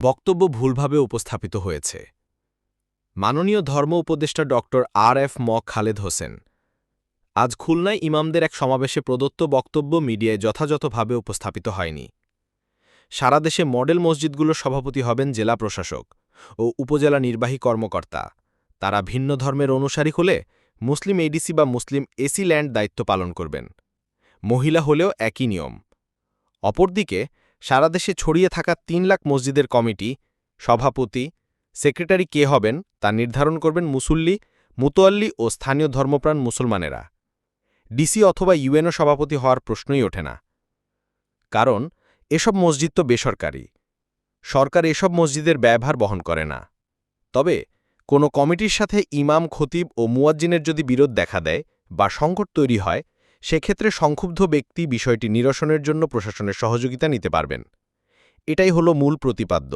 বক্তব্য ভুলভাবে উপস্থাপিত হয়েছে। মাননীয় ধর্ম উপদেষ্টা ড. ম খালেদ হোসেন আজ খুলনায় ইমামদের এক সমাবেশে প্রদত্ত বক্তব্য মিডিয়ায় যথাযথভাবে উপস্থাপিত হয়নি। সারা দেশে মডেল মসজিদগুলোর সভাপতি হবেন জেলা প্রশাসক ও উপজেলা নির্বাহী কর্মকর্তা। তারা ভিন্ন ধর্মের অনুসারী হলে মুসলিম এডিসি বা মুসলিম এসি ল্যান্ড দায়িত্ব পালন করবেন। মহিলা হলেও একই নিয়ম। অপরদিকে সারা দেশে ছড়িয়ে থাকা ৩ লাখ মসজিদের কমিটি, সভাপতি, সেক্রেটারি কে হবেন তা নির্ধারণ করবেন মুসল্লি, মুতোয়াল্লি ও স্থানীয় ধর্মপ্রাণ মুসলমানেরা। ডিসি অথবা ইউএনও সভাপতি হওয়ার প্রশ্নই ওঠে না। কারণ এসব মসজিদ তো বেসরকারি। সরকার এসব মসজিদের ব্যয়ভার বহন করে না। তবে কোনো কমিটির সাথে ইমাম, খতিব ও মুয়াজ্জিনের যদি বিরোধ দেখা দেয় বা সংকট তৈরি হয়, সেক্ষেত্রে সংক্ষুব্ধ ব্যক্তি বিষয়টি নিরসনের জন্য প্রশাসনের সহযোগিতা নিতে পারবেন। এটাই হলো মূল প্রতিপাদ্য।